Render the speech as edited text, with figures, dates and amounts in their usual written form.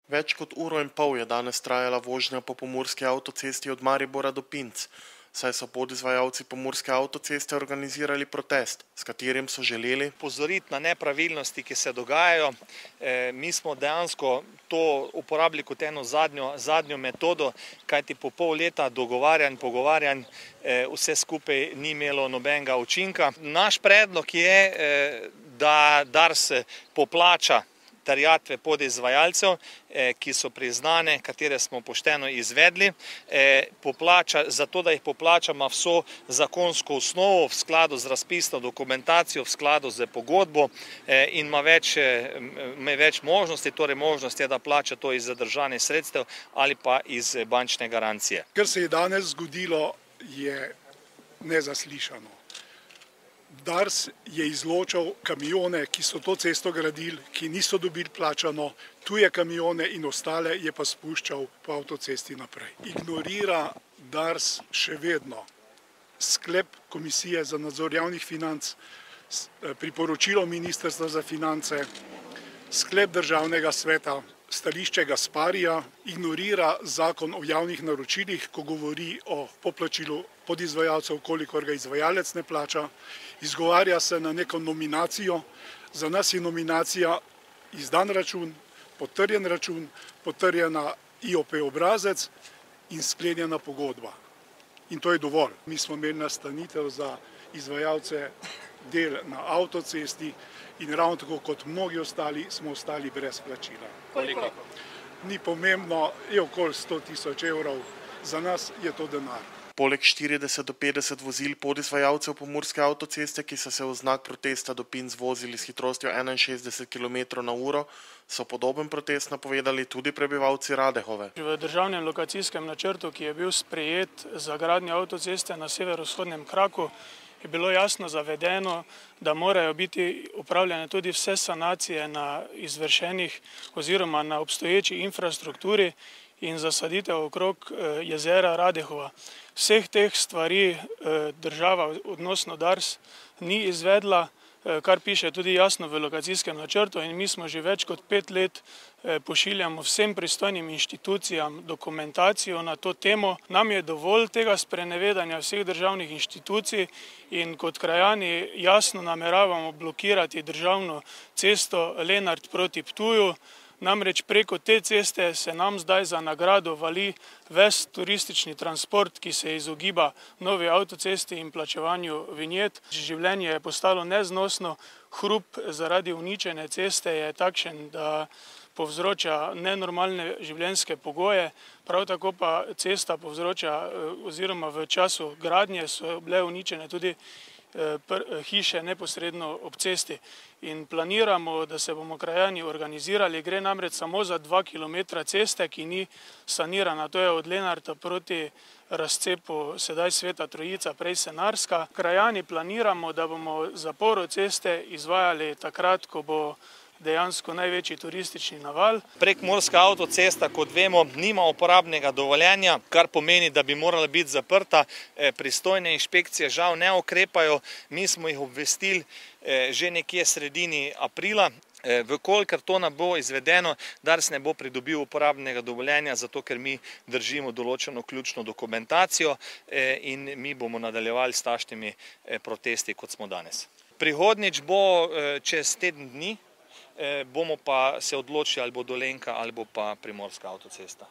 Več kot uro in pol je danes trajala vožnja po pomurski avtocesti od Maribora do Pinc, saj so podizvajalci pomurske avtoceste organizirali protest, s katerim so želeli opozoriti na nepravilnosti, ki se dogajajo. Mi smo dejansko to uporabili kot eno zadnjo metodo, kajti po pol leta dogovarjanj, pogovarjanj vse skupaj ni imelo nobenega učinka. Naš predlog je, da Dars poplača terjatve podizvajalcev, ki so priznane, katere smo pošteno izvedli, zato da jih poplača, ima vso zakonsko osnovo v skladu z razpisno dokumentacijo, v skladu z pogodbo in ima več možnosti, torej možnost je, da plača to iz zadržanih sredstev ali pa iz bančne garancije. Kar se je danes zgodilo, je nezaslišano. Dars je izločal kamione, ki so to cesto gradili, ki niso dobili plačano, tuje kamione in ostale je pa spuščal po avtocesti naprej. Ignorira Dars še vedno sklep Komisije za nadzor javnih financ, priporočilo Ministrstva za finance, sklep Državnega sveta, stališče Gasparija, ignorira zakon o javnih naročilih, ko govori o poplačilu podizvajalcev, kolikor ga izvajalec ne plača, izgovarja se na neko nominacijo. Za nas je nominacija izdan račun, potrjena IOP obrazec in sklenjena pogodba. In to je dovolj. Mi smo imeli nastanitev za izvajalce del na avtocesti in ravno tako kot mnogi ostali smo ostali brez plačila. Koliko? Ni pomembno, je okoli 100 000 evrov, za nas je to denar. Poleg 40 do 50 vozil podizvajalcev pomurske avtoceste, ki so se v znak protesta do Pinc vozili s hitrostjo 61 km/h, so podoben protest napovedali tudi prebivalci Radehove. V državnem lokacijskem načrtu, ki je bil sprejet za gradnjo avtoceste na severovzhodnem kraku, je bilo jasno zavedeno, da morajo biti upravljene tudi vse sanacije na izvršenih oziroma na obstoječi infrastrukturi in zasaditev okrog jezera Radehova. Vseh teh stvari država, odnosno Dars, ni izvedla, kar piše tudi jasno v lokacijskem načrtu, in mi smo že več kot 5 let pošiljamo vsem pristojnim inštitucijam dokumentacijo na to temo. Nam je dovolj tega sprenevedanja vseh državnih inštitucij in kot krajani jasno nameravamo blokirati državno cesto Lenart proti Ptuju. Namreč preko te ceste se nam zdaj za nagrado vali ves turistični transport, ki se izogiba novi avtocesti in plačevanju vinjet. Življenje je postalo neznosno, hrup zaradi uničene ceste je takšen, da povzroča nenormalne življenjske pogoje, prav tako pa cesta povzroča, oziroma v času gradnje so bile uničene tudi hiše neposredno ob cesti. In planiramo, da se bomo krajani organizirali. Gre namreč samo za 2 km ceste, ki ni sanirana. To je od Lenarta proti razcepu sedaj Sveta Trojica, prej Senarska. Krajani planiramo, da bomo zaporo ceste izvajali takrat, ko bo dejansko največji turistični naval. Prekmurska avtocesta, kot vemo, nima uporabnega dovoljenja, kar pomeni, da bi morala biti zaprta. Pristojne inšpekcije žal ne ukrepajo. Mi smo jih obvestili že nekje sredini aprila. Vkolikor to ne bo izvedeno, Dars ne bo pridobil uporabnega dovoljenja, zato ker mi držimo določeno ključno dokumentacijo in mi bomo nadaljevali s takšnimi protesti, kot smo danes. Prihodnjič bo čez teden dni, bomo pa se odločili, ali bo Dolenjka ali bo pa Primorska avtocesta.